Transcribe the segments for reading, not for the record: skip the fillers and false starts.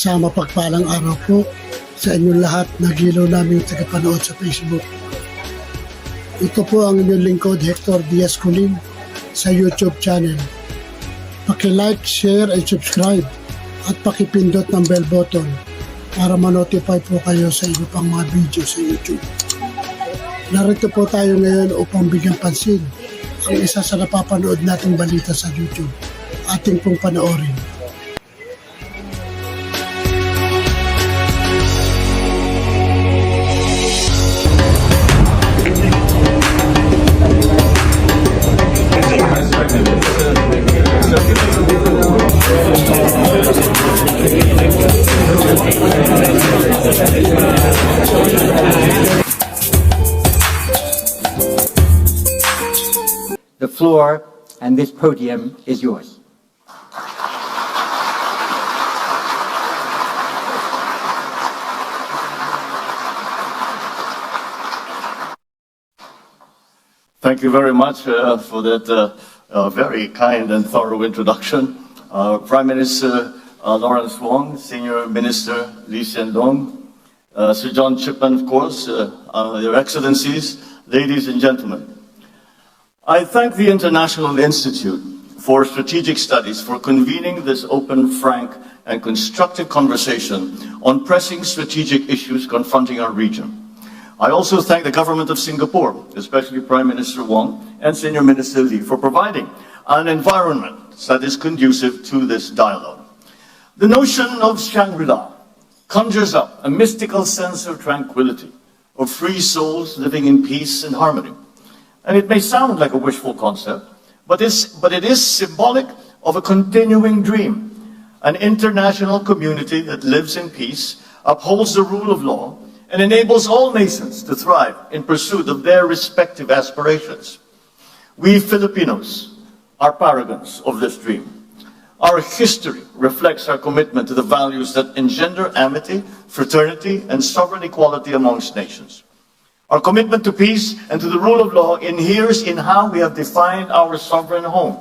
Sa mapagpalang araw po sa inyong lahat na giliw naming tagapanood sa Facebook. Ito po ang inyong lingkod, Hector Diaz Colin, sa YouTube channel. Paki-like, share, and subscribe at pakipindot ng bell button para ma-notify po kayo sa iba pang mga video sa YouTube. Narito po tayo ngayon upang bigyan pansin ang isa sa napapanood nating balita sa YouTube. Ating pong panoorin. The floor and this podium is yours. Thank you very much for that very kind and thorough introduction. Prime Minister Lawrence Wong, Senior Minister Lee Hsien-loong, Sir John Chipman, of course, Your Excellencies, ladies and gentlemen. I thank the International Institute for Strategic Studies for convening this open, frank, and constructive conversation on pressing strategic issues confronting our region. I also thank the government of Singapore, especially Prime Minister Wong and Senior Minister Lee, for providing an environment that is conducive to this dialogue. The notion of Shangri-La conjures up a mystical sense of tranquility, of free souls living in peace and harmony. And it may sound like a wishful concept, but it is symbolic of a continuing dream, an international community that lives in peace, upholds the rule of law, and enables all nations to thrive in pursuit of their respective aspirations. We Filipinos are paragons of this dream. Our history reflects our commitment to the values that engender amity, fraternity, and sovereign equality amongst nations. Our commitment to peace and to the rule of law inheres in how we have defined our sovereign home.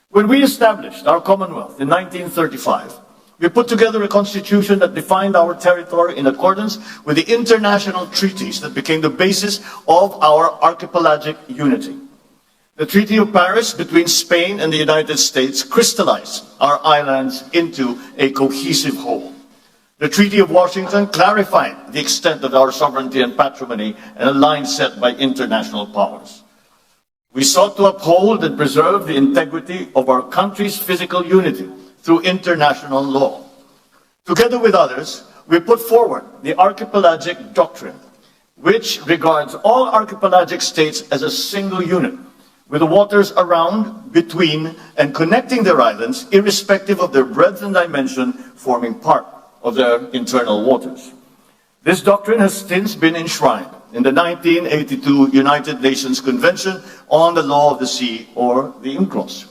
When we established our Commonwealth in 1935, we put together a constitution that defined our territory in accordance with the international treaties that became the basis of our archipelagic unity. The Treaty of Paris between Spain and the United States crystallized our islands into a cohesive whole. The Treaty of Washington clarified the extent of our sovereignty and patrimony and a line set by international powers. We sought to uphold and preserve the integrity of our country's physical unity through international law. Together with others, we put forward the archipelagic doctrine, which regards all archipelagic states as a single unit, with the waters around, between, and connecting their islands, irrespective of their breadth and dimension, forming part of their internal waters. This doctrine has since been enshrined in the 1982 United Nations Convention on the Law of the Sea, or the UNCLOS.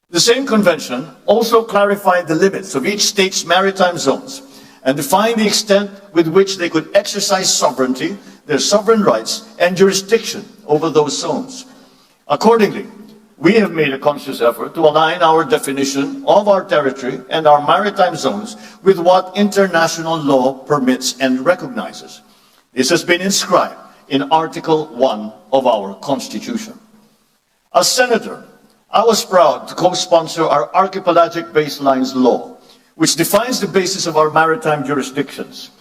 The same convention also clarified the limits of each state's maritime zones and defined the extent with which they could exercise sovereignty, their sovereign rights, and jurisdiction over those zones. Accordingly, we have made a conscious effort to align our definition of our territory and our maritime zones with what international law permits and recognizes. This has been inscribed in Article 1 of our Constitution. As Senator, I was proud to co-sponsor our Archipelagic Baselines Law, which defines the basis of our maritime jurisdictions.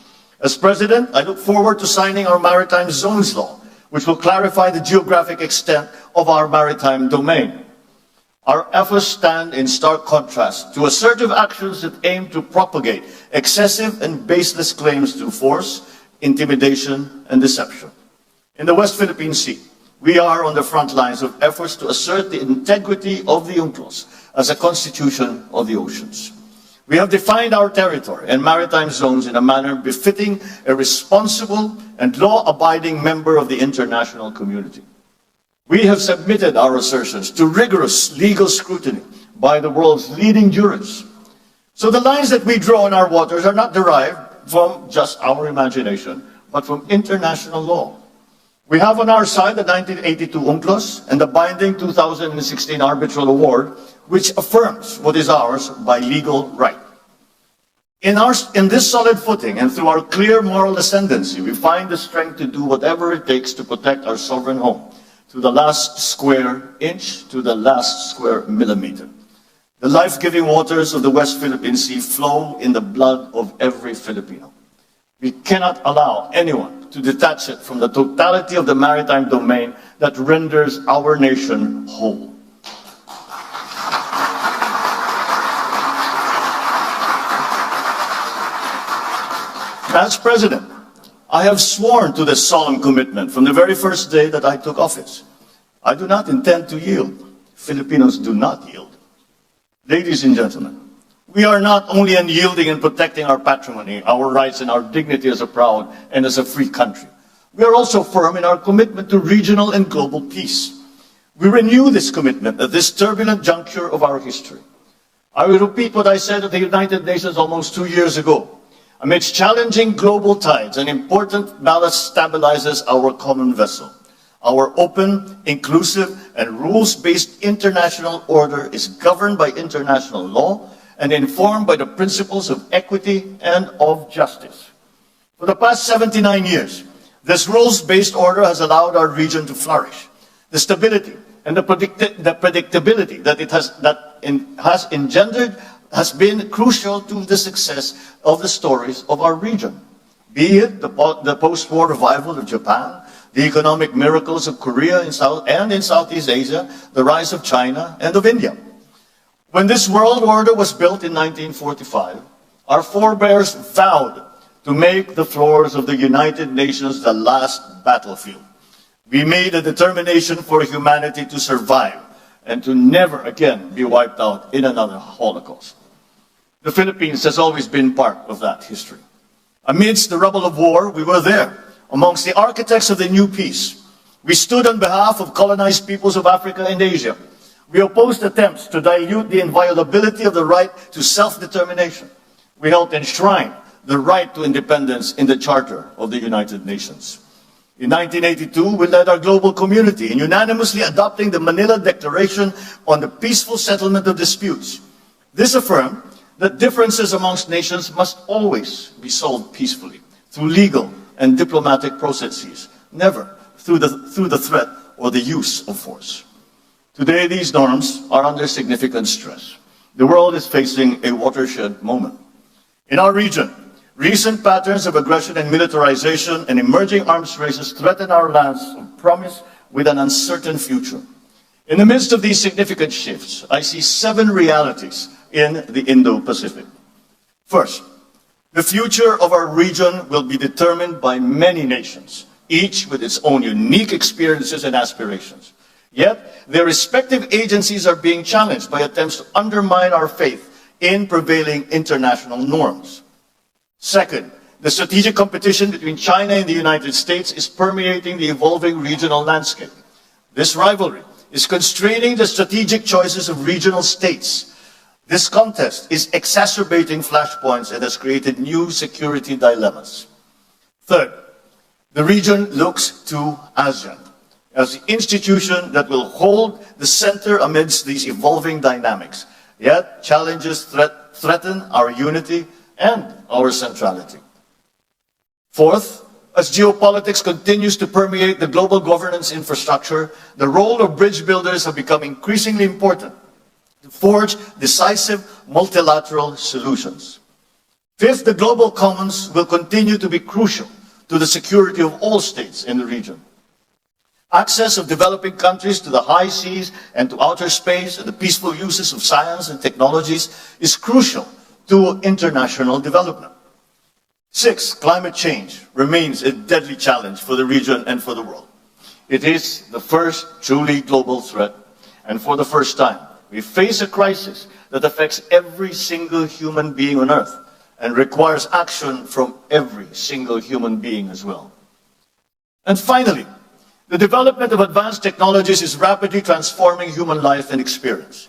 As President, I look forward to signing our Maritime Zones Law, which will clarify the geographic extent of our maritime domain. Our efforts stand in stark contrast to assertive actions that aim to propagate excessive and baseless claims through force, intimidation, and deception. In the West Philippine Sea, we are on the front lines of efforts to assert the integrity of the UNCLOS as a constitution of the oceans. We have defined our territory and maritime zones in a manner befitting a responsible and law-abiding member of the international community. We have submitted our assertions to rigorous legal scrutiny by the world's leading jurists. So the lines that we draw in our waters are not derived from just our imagination, but from international law. We have on our side the 1982 UNCLOS and the binding 2016 arbitral award, which affirms what is ours by legal right. In this solid footing and through our clear moral ascendancy, we find the strength to do whatever it takes to protect our sovereign home, to the last square inch, to the last square millimeter. The life-giving waters of the West Philippine Sea flow in the blood of every Filipino. We cannot allow anyone to detach it from the totality of the maritime domain that renders our nation whole. As President, I have sworn to this solemn commitment from the very first day that I took office. I do not intend to yield. Filipinos do not yield. Ladies and gentlemen, we are not only unyielding in protecting our patrimony, our rights, and our dignity as a proud and as a free country. We are also firm in our commitment to regional and global peace. We renew this commitment at this turbulent juncture of our history. I will repeat what I said at the United Nations almost 2 years ago. Amidst challenging global tides, an important ballast stabilizes our common vessel. Our open, inclusive, and rules-based international order is governed by international law and informed by the principles of equity and of justice. For the past 79 years, this rules-based order has allowed our region to flourish. The stability and the predictability that it has engendered has been crucial to the success of the stories of our region. Be it the post-war revival of Japan, the economic miracles of Korea in Southeast Asia, the rise of China and of India. When this world order was built in 1945, our forebears vowed to make the floors of the United Nations the last battlefield. We made a determination for humanity to survive and to never again be wiped out in another Holocaust. The Philippines has always been part of that history. Amidst the rubble of war, we were there, amongst the architects of the new peace. We stood on behalf of colonized peoples of Africa and Asia. We opposed attempts to dilute the inviolability of the right to self-determination. We helped enshrine the right to independence in the Charter of the United Nations. In 1982, we led our global community in unanimously adopting the Manila Declaration on the Peaceful Settlement of Disputes. This affirmed that differences amongst nations must always be solved peacefully, through legal and diplomatic processes, never through the threat or the use of force. Today, these norms are under significant stress. The world is facing a watershed moment. In our region, recent patterns of aggression and militarization and emerging arms races threaten our lands of promise with an uncertain future. In the midst of these significant shifts, I see 7 realities in the Indo-Pacific. First, the future of our region will be determined by many nations, each with its own unique experiences and aspirations. Yet, their respective agencies are being challenged by attempts to undermine our faith in prevailing international norms. Second, the strategic competition between China and the United States is permeating the evolving regional landscape. This rivalry is constraining the strategic choices of regional states. This contest is exacerbating flashpoints and has created new security dilemmas. Third, the region looks to ASEAN as the institution that will hold the center amidst these evolving dynamics. Yet, challenges threaten our unity and our centrality. Fourth, as geopolitics continues to permeate the global governance infrastructure, the role of bridge builders have become increasingly important to forge decisive multilateral solutions. Fifth, the global commons will continue to be crucial to the security of all states in the region. Access of developing countries to the high seas and to outer space and the peaceful uses of science and technologies is crucial to international development. Sixth, climate change remains a deadly challenge for the region and for the world. It is the first truly global threat, and for the first time, we face a crisis that affects every single human being on Earth and requires action from every single human being as well. And finally, the development of advanced technologies is rapidly transforming human life and experience.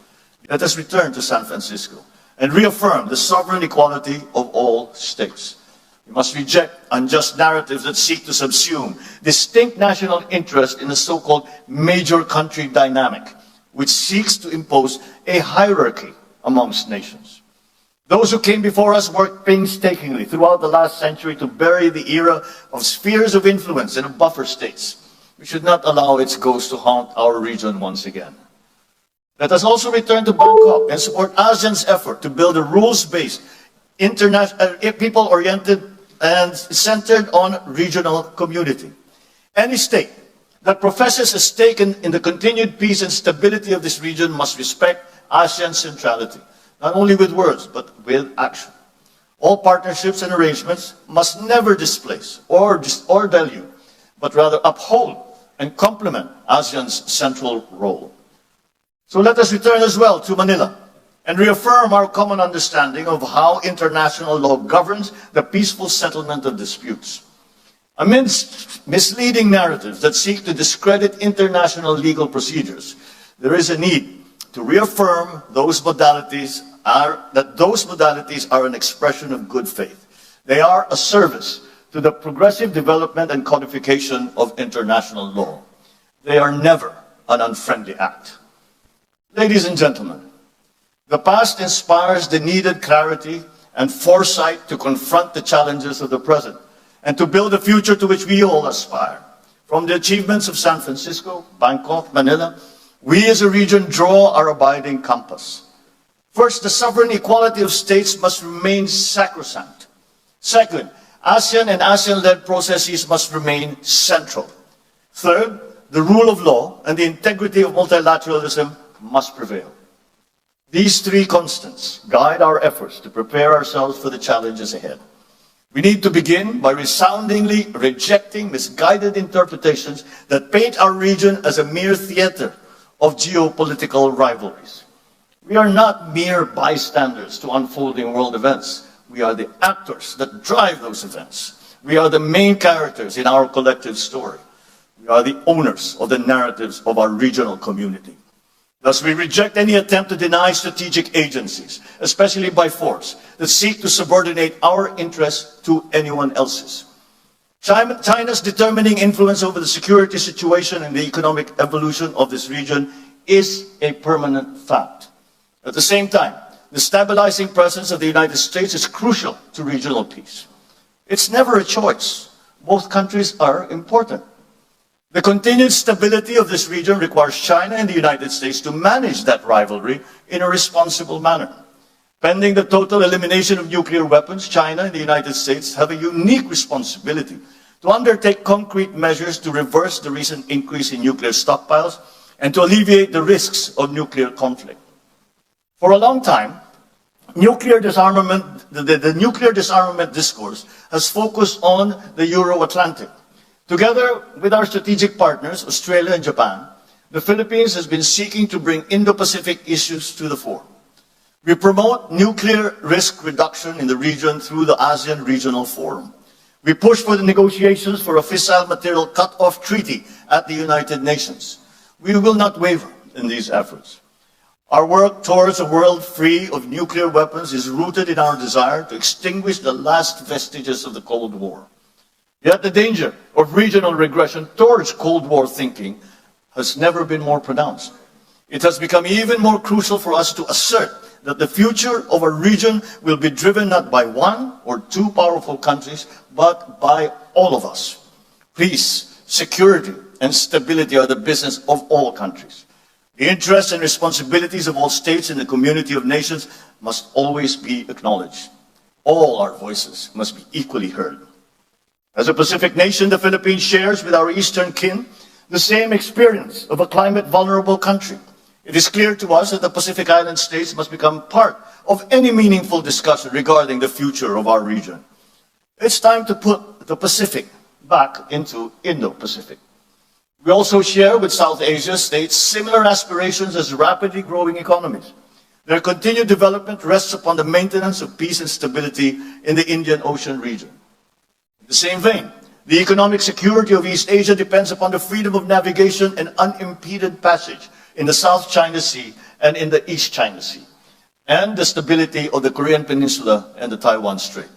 Let us return to San Francisco and reaffirm the sovereign equality of all states. We must reject unjust narratives that seek to subsume distinct national interest in a so-called major country dynamic, which seeks to impose a hierarchy amongst nations. Those who came before us worked painstakingly throughout the last century to bury the era of spheres of influence and of buffer states. We should not allow its ghost to haunt our region once again. Let us also return to Bangkok and support ASEAN's effort to build a rules-based, people-oriented, and centered on regional community. Any state that professes a stake in the continued peace and stability of this region must respect ASEAN's centrality, not only with words, but with action. All partnerships and arrangements must never displace or dilute, but rather uphold and complement ASEAN's central role. So let us return as well to Manila and reaffirm our common understanding of how international law governs the peaceful settlement of disputes. Amidst misleading narratives that seek to discredit international legal procedures, there is a need to reaffirm that those modalities are an expression of good faith. They are a service to the progressive development and codification of international law. They are never an unfriendly act. Ladies and gentlemen, the past inspires the needed clarity and foresight to confront the challenges of the present and to build a future to which we all aspire. From the achievements of San Francisco, Bangkok, Manila, we as a region draw our abiding compass. First, the sovereign equality of states must remain sacrosanct. Second, ASEAN and ASEAN-led processes must remain central. Third, the rule of law and the integrity of multilateralism must prevail. These three constants guide our efforts to prepare ourselves for the challenges ahead. We need to begin by resoundingly rejecting misguided interpretations that paint our region as a mere theater of geopolitical rivalries. We are not mere bystanders to unfolding world events. We are the actors that drive those events. We are the main characters in our collective story. We are the owners of the narratives of our regional community. Thus, we reject any attempt to deny strategic agencies, especially by force, that seek to subordinate our interests to anyone else's. China's determining influence over the security situation and the economic evolution of this region is a permanent fact. At the same time, the stabilizing presence of the United States is crucial to regional peace. It's never a choice. Both countries are important. The continued stability of this region requires China and the United States to manage that rivalry in a responsible manner. Pending the total elimination of nuclear weapons, China and the United States have a unique responsibility to undertake concrete measures to reverse the recent increase in nuclear stockpiles and to alleviate the risks of nuclear conflict. For a long time, the nuclear disarmament discourse has focused on the Euro-Atlantic. Together with our strategic partners, Australia and Japan, the Philippines has been seeking to bring Indo-Pacific issues to the fore. We promote nuclear risk reduction in the region through the ASEAN Regional Forum. We push for the negotiations for a fissile material cut-off treaty at the United Nations. We will not waver in these efforts. Our work towards a world free of nuclear weapons is rooted in our desire to extinguish the last vestiges of the Cold War. Yet the danger of regional regression towards Cold War thinking has never been more pronounced. It has become even more crucial for us to assert that the future of our region will be driven not by one or two powerful countries, but by all of us. Peace, security, and stability are the business of all countries. The interests and responsibilities of all states in the community of nations must always be acknowledged. All our voices must be equally heard. As a Pacific nation, the Philippines shares with our eastern kin the same experience of a climate-vulnerable country. It is clear to us that the Pacific Island states must become part of any meaningful discussion regarding the future of our region. It's time to put the Pacific back into Indo-Pacific. We also share with South Asia states similar aspirations as rapidly growing economies. Their continued development rests upon the maintenance of peace and stability in the Indian Ocean region. In the same vein, the economic security of East Asia depends upon the freedom of navigation and unimpeded passage in the South China Sea and in the East China Sea, and the stability of the Korean Peninsula and the Taiwan Strait.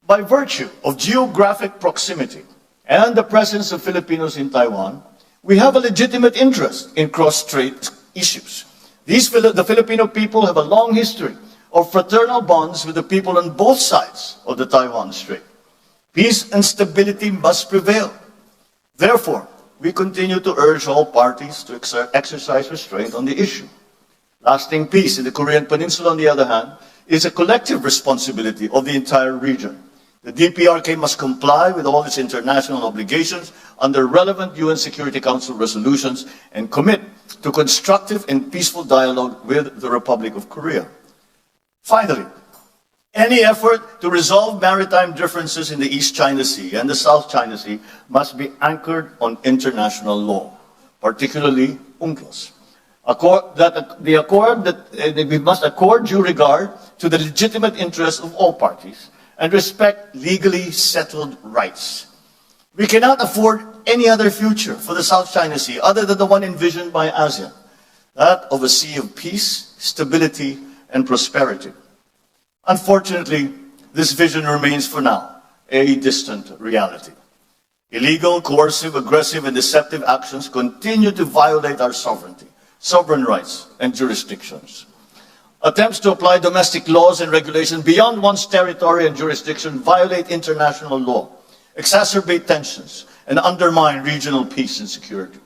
By virtue of geographic proximity and the presence of Filipinos in Taiwan, we have a legitimate interest in cross-strait issues. The Filipino people have a long history of fraternal bonds with the people on both sides of the Taiwan Strait. Peace and stability must prevail. Therefore, we continue to urge all parties to exercise restraint on the issue. Lasting peace in the Korean Peninsula, on the other hand, is a collective responsibility of the entire region. The DPRK must comply with all its international obligations under relevant UN Security Council resolutions and commit to constructive and peaceful dialogue with the Republic of Korea. Finally, any effort to resolve maritime differences in the East China Sea and the South China Sea must be anchored on international law, particularly UNCLOS. We must accord due regard to the legitimate interests of all parties and respect legally settled rights. We cannot afford any other future for the South China Sea other than the one envisioned by ASEAN, that of a sea of peace, stability, and prosperity. Unfortunately, this vision remains for now a distant reality. Illegal, coercive, aggressive, and deceptive actions continue to violate our sovereignty, sovereign rights, and jurisdictions. Attempts to apply domestic laws and regulations beyond one's territory and jurisdiction violate international law, exacerbate tensions, and undermine regional peace and security.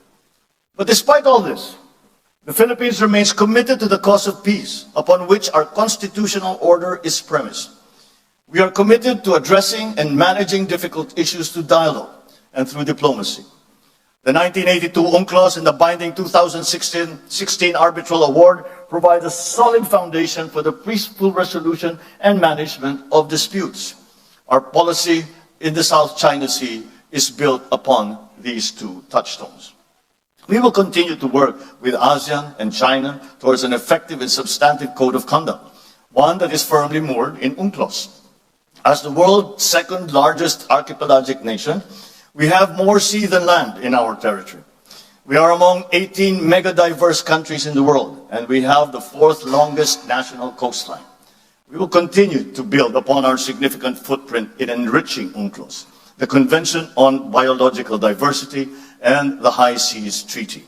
But despite all this, the Philippines remains committed to the cause of peace, upon which our constitutional order is premised. We are committed to addressing and managing difficult issues through dialogue and through diplomacy. The 1982 UNCLOS and the binding 2016 arbitral award provide a solid foundation for the peaceful resolution and management of disputes. Our policy in the South China Sea is built upon these two touchstones. We will continue to work with ASEAN and China towards an effective and substantive code of conduct, one that is firmly moored in UNCLOS. As the world's second largest archipelagic nation, we have more sea than land in our territory. We are among 18 mega-diverse countries in the world, and we have the fourth longest national coastline. We will continue to build upon our significant footprint in enriching UNCLOS, the Convention on Biological Diversity, and the High Seas Treaty.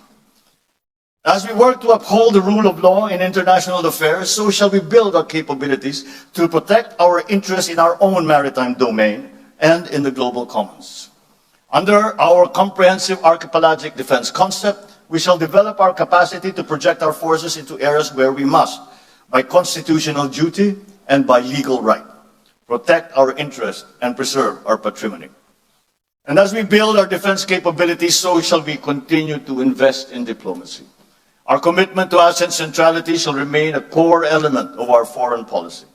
As we work to uphold the rule of law in international affairs, so shall we build our capabilities to protect our interests in our own maritime domain and in the global commons. Under our comprehensive archipelagic defense concept, we shall develop our capacity to project our forces into areas where we must, by constitutional duty and by legal right, protect our interests and preserve our patrimony. And as we build our defense capabilities, so shall we continue to invest in diplomacy. Our commitment to ASEAN centrality shall remain a core element of our foreign policy.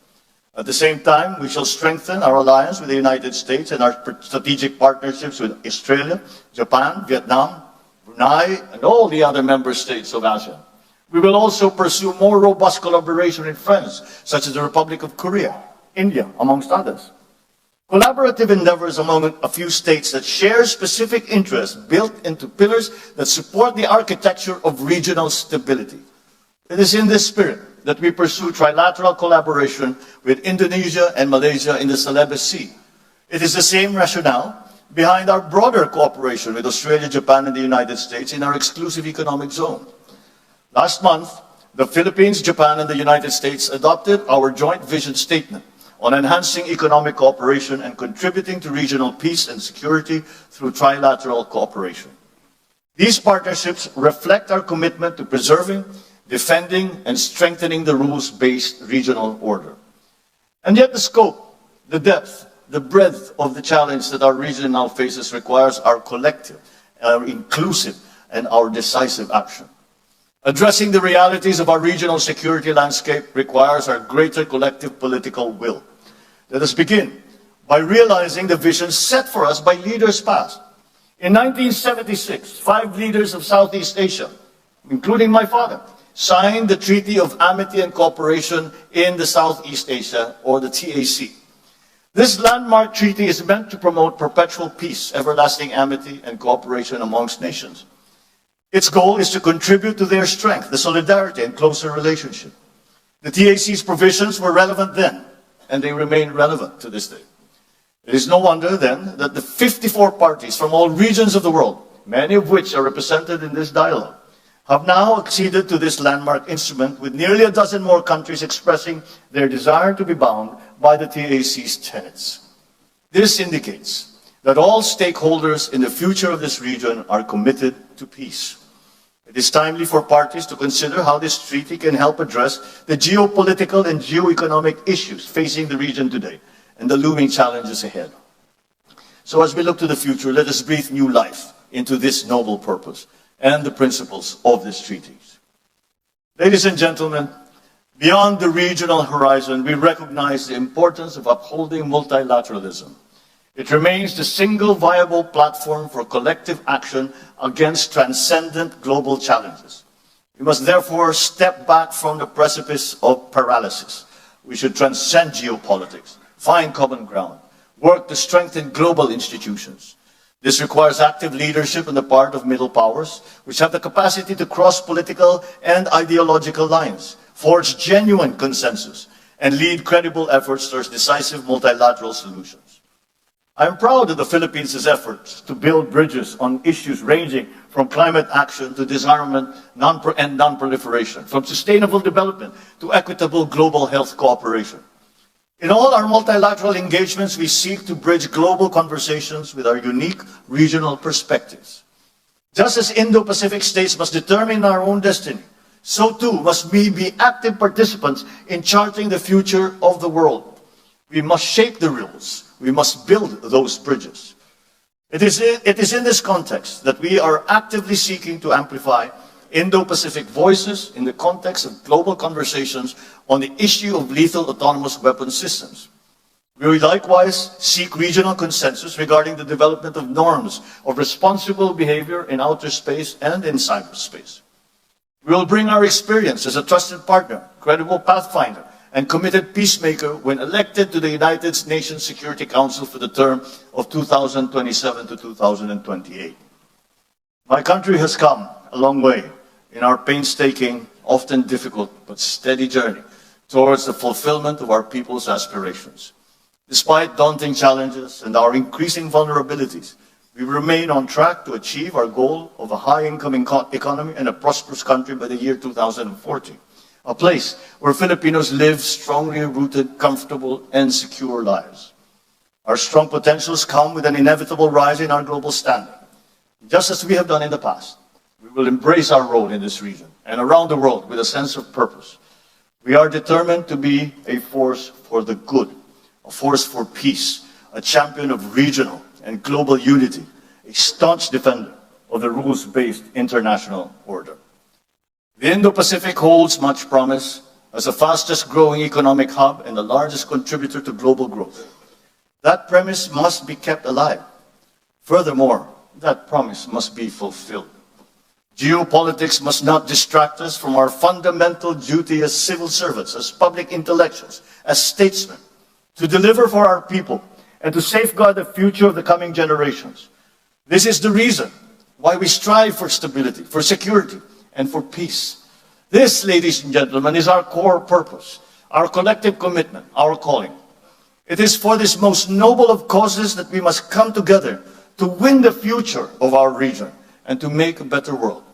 At the same time, we shall strengthen our alliance with the United States and our strategic partnerships with Australia, Japan, Vietnam, Brunei, and all the other member states of ASEAN. We will also pursue more robust collaboration with friends, such as the Republic of Korea, India, amongst others. Collaborative endeavors among a few states that share specific interests built into pillars that support the architecture of regional stability. It is in this spirit that we pursue trilateral collaboration with Indonesia and Malaysia in the Celebes Sea. It is the same rationale behind our broader cooperation with Australia, Japan, and the United States in our exclusive economic zone. Last month, the Philippines, Japan, and the United States adopted our joint vision statement on enhancing economic cooperation and contributing to regional peace and security through trilateral cooperation. These partnerships reflect our commitment to preserving, defending, and strengthening the rules-based regional order. And yet the scope, the depth, the breadth of the challenge that our region now faces requires our collective, our inclusive, and our decisive action. Addressing the realities of our regional security landscape requires our greater collective political will. Let us begin by realizing the vision set for us by leaders past. In 1976, 5 leaders of Southeast Asia, including my father, signed the Treaty of Amity and Cooperation in the Southeast Asia, or the TAC. This landmark treaty is meant to promote perpetual peace, everlasting amity, and cooperation amongst nations. Its goal is to contribute to their strength, the solidarity, and closer relationship. The TAC's provisions were relevant then, and they remain relevant to this day. It is no wonder then that the 54 parties from all regions of the world, many of which are represented in this dialogue, have now acceded to this landmark instrument, with nearly a dozen more countries expressing their desire to be bound by the TAC's tenets. This indicates that all stakeholders in the future of this region are committed to peace. It is timely for parties to consider how this treaty can help address the geopolitical and geoeconomic issues facing the region today and the looming challenges ahead. So as we look to the future, let us breathe new life into this noble purpose and the principles of this treaty. Ladies and gentlemen, beyond the regional horizon, we recognize the importance of upholding multilateralism. It remains the single viable platform for collective action against transcendent global challenges. We must therefore step back from the precipice of paralysis. We should transcend geopolitics, find common ground, work to strengthen global institutions. This requires active leadership on the part of middle powers, which have the capacity to cross political and ideological lines, forge genuine consensus, and lead credible efforts towards decisive multilateral solutions. I am proud of the Philippines' efforts to build bridges on issues ranging from climate action to disarmament and non-proliferation, from sustainable development to equitable global health cooperation. In all our multilateral engagements, we seek to bridge global conversations with our unique regional perspectives. Just as Indo-Pacific states must determine our own destiny, so too must we be active participants in charting the future of the world. We must shape the rules. We must build those bridges. It is in this context that we are actively seeking to amplify Indo-Pacific voices in the context of global conversations on the issue of lethal autonomous weapon systems. We will likewise seek regional consensus regarding the development of norms of responsible behavior in outer space and in cyberspace. We will bring our experience as a trusted partner, credible pathfinder, and committed peacemaker when elected to the United Nations Security Council for the term of 2027 to 2028. My country has come a long way in our painstaking, often difficult, but steady journey towards the fulfillment of our people's aspirations. Despite daunting challenges and our increasing vulnerabilities, we remain on track to achieve our goal of a high-income economy and a prosperous country by the year 2040. A place where Filipinos live strongly rooted, comfortable, and secure lives. Our strong potentials come with an inevitable rise in our global standing. Just as we have done in the past, we will embrace our role in this region and around the world with a sense of purpose. We are determined to be a force for the good, a force for peace, a champion of regional and global unity, a staunch defender of the rules-based international order. The Indo-Pacific holds much promise as the fastest growing economic hub and the largest contributor to global growth. That premise must be kept alive. Furthermore, that promise must be fulfilled. Geopolitics must not distract us from our fundamental duty as civil servants, as public intellectuals, as statesmen, to deliver for our people and to safeguard the future of the coming generations. This is the reason why we strive for stability, for security, and for peace. This, ladies and gentlemen, is our core purpose, our collective commitment, our calling. It is for this most noble of causes that we must come together to win the future of our region and to make a better world.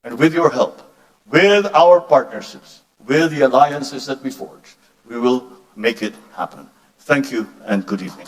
And with your help, with our partnerships, with the alliances that we forge, we will make it happen. Thank you and good evening.